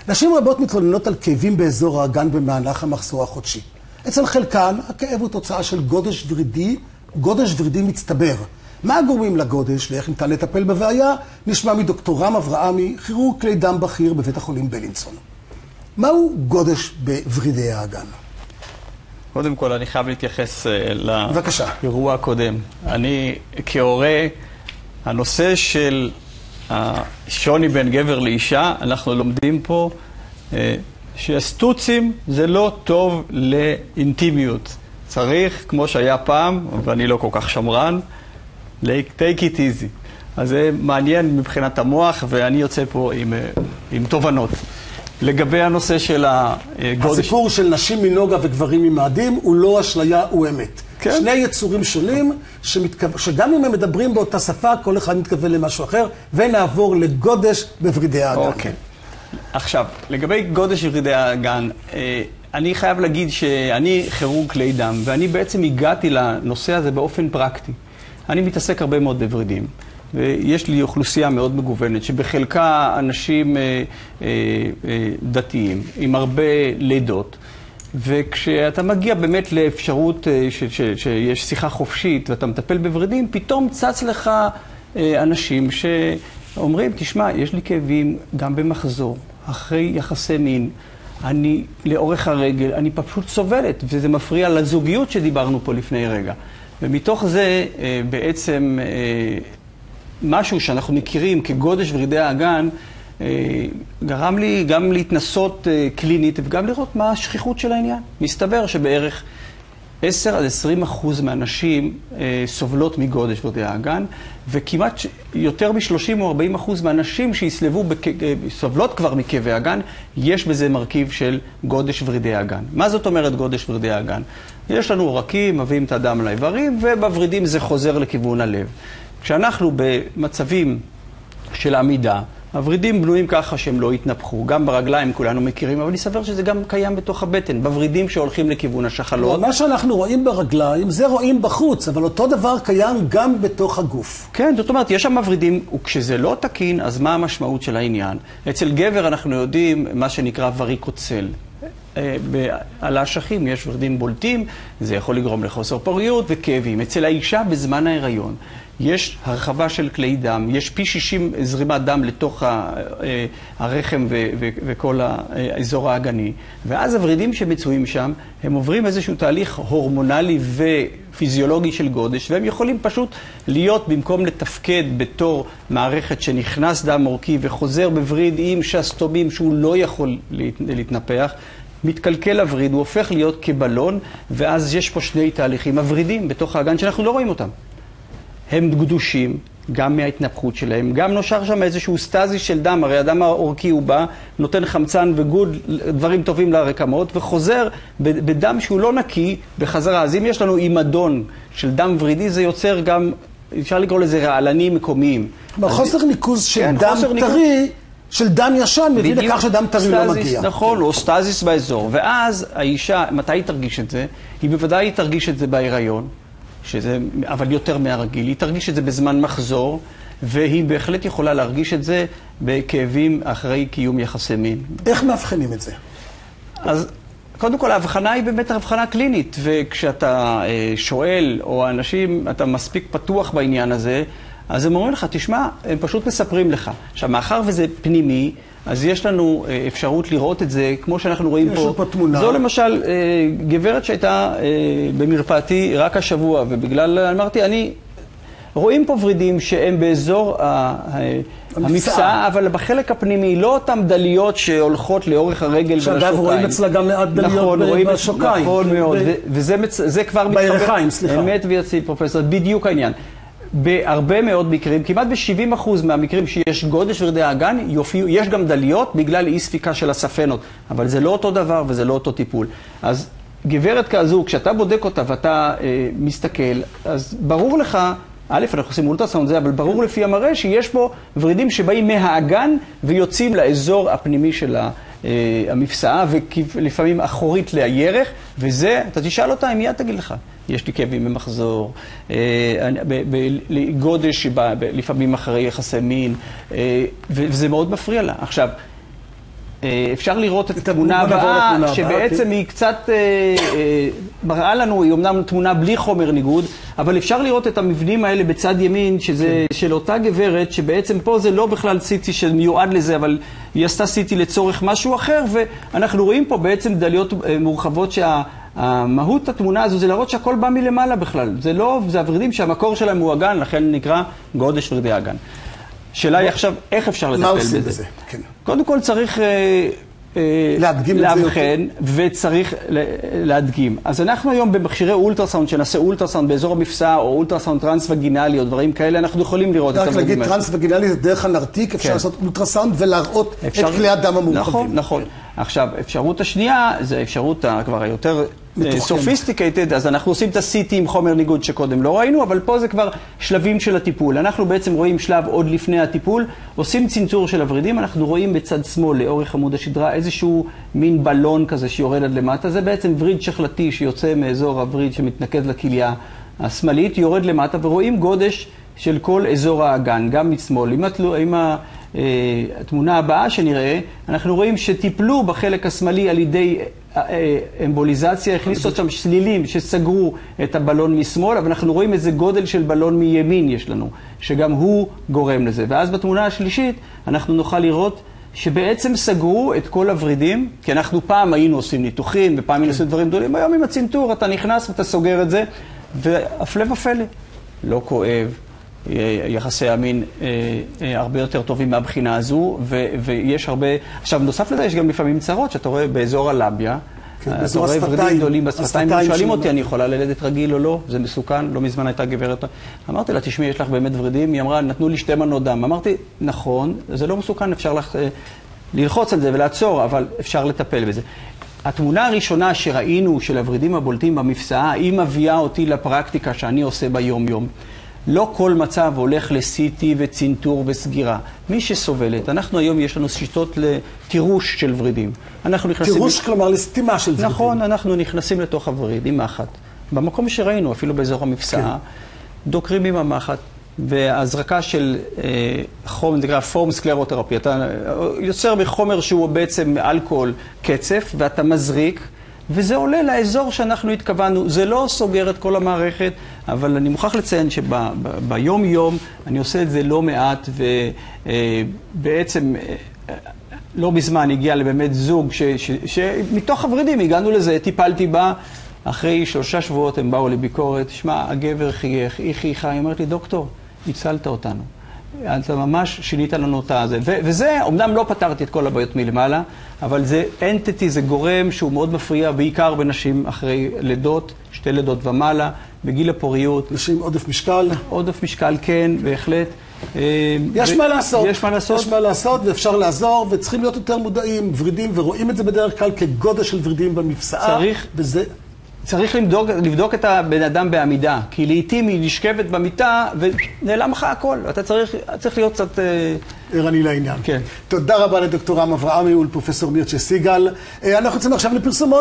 נשים רבות מתלוננות על כאבים באזור האגן במהלך המחזור החודשי. אצל חלקן, הכאב הוא תוצאה של גודש ורידי מצטבר. מה הגורמים לגודש ואיך ניתן לטפל בבעיה? נשמע מדוקטור רם אברהמי, כירורג כלי דם בכיר בבית החולים בלינסון. מהו גודש בוורידי האגן? קודם כל, אני חייב להתייחס בבקשה. לאירוע הקודם. אני, כהורה, הנושא של השוני בין גבר לאישה, אנחנו לומדים פה שהסטוצים זה לא טוב לאינטימיות. צריך, כמו שהיה פעם, ואני לא כל כך שמרן, take it easy. אז זה מעניין מבחינת המוח, ואני יוצא פה עם תובנות. לגבי הנושא של הגודש... הסיפור של נשים מנוגה וגברים ממאדים הוא לא אשליה, הוא אמת. כן? שני יצורים שונים, שגם אם הם מדברים באותה שפה, כל אחד מתכוון למשהו אחר, ונעבור לגודש בוורידי האגן. אוקיי. עכשיו, לגבי גודש בוורידי האגן, אני חייב להגיד שאני כירורג כלי דם, ואני בעצם הגעתי לנושא הזה באופן פרקטי. אני מתעסק הרבה מאוד בוורידים. ויש לי אוכלוסייה מאוד מגוונת, שבחלקה אנשים דתיים, עם הרבה לידות. וכשאתה מגיע באמת לאפשרות שיש שיחה חופשית ואתה מטפל בוורידים, פתאום צץ לך אנשים שאומרים, תשמע, יש לי כאבים גם במחזור, אחרי יחסי מין, אני לאורך הרגל, אני פשוט סובלת, וזה מפריע לזוגיות שדיברנו פה לפני רגע. ומתוך זה בעצם... משהו שאנחנו מכירים כגודש ורידי האגן, גרם לי גם להתנסות קלינית וגם לראות מה השכיחות של העניין. מסתבר שבערך 10-20% מהנשים סובלות מגודש ורידי האגן, וכמעט יותר מ-30 או 40% מהנשים סובלות כבר מכאבי האגן, יש בזה מרכיב של גודש ורידי האגן. מה זאת אומרת גודש ורידי האגן? יש לנו עורקים, מביאים את הדם לאיברים, ובוורידים זה חוזר לכיוון הלב. כשאנחנו במצבים של עמידה, הוורידים בנויים ככה שהם לא יתנפחו. גם ברגליים כולנו מכירים, אבל אני סבר שזה גם קיים בתוך הבטן, בוורידים שהולכים לכיוון השחלות. מה שאנחנו רואים ברגליים, זה רואים בחוץ, אבל אותו דבר קיים גם בתוך הגוף. כן, זאת אומרת, יש שם ורידים, וכשזה לא תקין, אז מה המשמעות של העניין? אצל גבר אנחנו יודעים מה שנקרא וריקוצל. על האשכים יש ורידים בולטים, זה יכול לגרום לחוסר פוריות וכאבים. אצל האישה בזמן ההיריון, יש הרחבה של כלי דם, יש פי 60 זרימת דם לתוך הרחם וכל האזור האגני, ואז הוורידים שמצויים שם, הם עוברים איזשהו תהליך הורמונלי ופיזיולוגי של גודש, והם יכולים פשוט להיות, במקום לתפקד בתור מערכת שנכנס דם עורקי וחוזר בווריד עם שסתומים שהוא לא יכול להתנפח, מתקלקל הווריד, הוא הופך להיות כבלון, ואז יש פה שני תהליכים, הוורידים בתוך האגן שאנחנו לא רואים אותם. הם גדושים, גם מההתנפחות שלהם, גם נושר שם איזשהו סטזי של דם, הרי הדם העורקי הוא בא, נותן חמצן וגוד, דברים טובים לרקמות, וחוזר בדם שהוא לא נקי בחזרה. אז אם יש לנו אימדון של דם ורידי, זה יוצר גם, אפשר לקרוא לזה רעלנים מקומיים. חוסר ניקוז של דם טרי, של דם ישן, מביא לכך שדם טרי לא מגיע. נכון, או סטזיס באזור. ואז האישה, מתי היא תרגיש את זה? היא בוודאי תרגיש את זה בהיריון. אבל יותר מהרגיל. היא תרגיש את זה בזמן מחזור, והיא בהחלט יכולה להרגיש את זה בכאבים אחרי קיום יחסי מין. איך מאבחנים את זה? אז קודם כל, ההבחנה היא באמת הבחנה קלינית, וכשאתה שואל, או האנשים, אתה מספיק פתוח בעניין הזה, אז הם אומרים לך, תשמע, הם פשוט מספרים לך. עכשיו, מאחר וזה פנימי, אז יש לנו אפשרות לראות את זה, כמו שאנחנו רואים פה. זו למשל גברת שהייתה במרפאתי רק השבוע, ובגלל, אמרתי, רואים פה ורידים שהם באזור המפסעה, אבל בחלק הפנימי, לא אותם דליות שהולכות לאורך הרגל ולשוקיים. שאגב, רואים אצלה גם מעט דליות בשוקיים. נכון מאוד, וזה כבר מתחבר. בירכיים, סליחה. אמת ויציב, פרופסור, בדיוק העניין. בהרבה מאוד מקרים, כמעט ב-70% מהמקרים שיש גודש ורידי האגן, יש גם דליות בגלל אי ספיקה של הספנות. אבל זה לא אותו דבר וזה לא אותו טיפול. אז גברת כזו, כשאתה בודק אותה ואתה מסתכל, אז ברור לך, אנחנו עושים אולטרסאונד זה, אבל ברור לפי המראה שיש פה ורידים שבאים מהאגן ויוצאים לאזור הפנימי של המפסעה, ולפעמים אחורית לירך, וזה, אתה תשאל אותה, מיד תגיד לך. יש לי כאבים במחזור, גודש לפעמים אחרי יחסי מין, וזה מאוד מפריע לה. עכשיו, אפשר לראות את התמונה הבאה, שבעצם היא קצת מראה לנו, היא אומנם תמונה בלי חומר ניגוד, אבל אפשר לראות את המבנים האלה בצד ימין, שזה של אותה גברת, שבעצם פה זה לא בכלל סיטי שמיועד לזה, אבל היא עשתה סיטי לצורך משהו אחר, ואנחנו רואים פה בעצם דליות מורחבות שהמהות התמונה הזו זה להראות שהכל בא מלמעלה בכלל. זה לא, זה הוורידים שהמקור שלהם הוא אגן, לכן נקרא גודש ורידי אגן. השאלה היא עכשיו, איך אפשר לטפל בזה? קודם כל צריך להבחן וצריך להדגים. אז אנחנו היום במכשירי אולטרסאונד, שנעשה אולטרסאונד באזור המפסע או אולטרסאונד טרנס-וגינלי או דברים כאלה, אנחנו יכולים לראות את הוורידים. רק להגיד טרנס-וגינלי זה דרך הנרתיק, אפשר לעשות אולטרסאונד ולהראות את כלי הדם המורחבים. נכון. עכשיו, אפשרות השנייה, זה האפשרות כבר היותר sophisticated, אז אנחנו עושים את ה-CT עם חומר ניגוד שקודם לא ראינו, אבל פה זה כבר שלבים של הטיפול. אנחנו בעצם רואים שלב עוד לפני הטיפול, עושים צנתור של הוורידים, אנחנו רואים בצד שמאל לאורך עמוד השדרה איזשהו מין בלון כזה שיורד עד למטה, זה בעצם וריד שחלתי שיוצא מאזור הווריד שמתנקז לכליה השמאלית, יורד למטה ורואים גודש של כל אזור האגן, גם משמאל. עם התמונה הבאה שנראה, אנחנו רואים שטיפלו בחלק השמאלי על ידי אמבוליזציה, הכניסו שם סלילים שסגרו את הבלון משמאל, אבל אנחנו רואים איזה גודל של בלון מימין יש לנו, שגם הוא גורם לזה. ואז בתמונה השלישית אנחנו נוכל לראות שבעצם סגרו את כל הוורידים, כי אנחנו פעם היינו עושים ניתוחים ופעם היינו עושים דברים גדולים, היום עם הצנתור אתה נכנס ואתה סוגר את זה, והפלא ופלא, לא כואב, יחסי המין הרבה יותר טובים מהבחינה הזו, ויש הרבה... עכשיו, נוסף לזה, יש גם לפעמים צרות, שאתה רואה באזור הלביה, אתה רואה ורידים גדולים בשפתיים, שואלים אותי, אני יכולה ללדת רגיל או לא? זה מסוכן, לא מזמן הייתה גברת. אמרתי לה, תשמעי, יש לך באמת ורידים? היא אמרה, נתנו לי 2 מנות דם. אמרתי, נכון, זה לא מסוכן, אפשר ללחוץ על זה ולעצור, אבל אפשר לטפל בזה. התמונה הראשונה שראינו של הוורידים הבולטים במפסעה, היא מביאה אותי לפרקטיקה שאני עושה ביום-יום. לא כל מצב הולך ל-CT וצנתור וסגירה. מי שסובלת, אנחנו היום יש לנו שיטות לטירוש של ורידים. טירוש כלומר לסתימה של ורידים. נכון, אנחנו נכנסים לתוך הווריד עם מחט. במקום שראינו, אפילו באזור המפסעה, דוקרים עם המחט, והזרקה של חומר, זה נקרא פורם סקלרותרפי. אתה יוצר בחומר שהוא בעצם אלכוהול קצף, ואתה מזריק, וזה עולה לאזור שאנחנו התכוונו. זה לא סוגר את כל המערכת, אבל אני מוכרח לציין שביום יום אני עושה את זה לא מעט, ובעצם לא בזמן הגיע לבאמת זוג שמתוך הוורידים הגענו לזה, טיפלתי בה, אחרי 3 שבועות הם באו לביקורת, תשמע, הגבר חייך, היא חייכה, היא אומרת לי, דוקטור, הצלת אותנו. אתה ממש שינית לנו את הזה. וזה, אמנם לא פתרתי את כל הבעיות מלמעלה, אבל זה אנטיטי, זה גורם שהוא מאוד מפריע, בעיקר בנשים אחרי לידות, 2 לידות ומעלה, בגיל הפוריות. נשים עודף משקל. עודף משקל, כן, בהחלט. יש מה לעשות. יש מה לעשות. יש מה לעשות ואפשר לעזור, וצריכים להיות יותר מודעים, ורידים, ורואים את זה בדרך כלל כגודש של ורידים במפסעה. צריך לבדוק את הבן אדם בעמידה, כי לעתים היא נשכבת במיטה ונעלם לך הכל. אתה צריך להיות קצת... ערני לעניין. כן. תודה רבה לדוקטור רם אברהמי ולפרופסור מירצ'ה סיגל. אנחנו יוצאים עכשיו לפרסומות.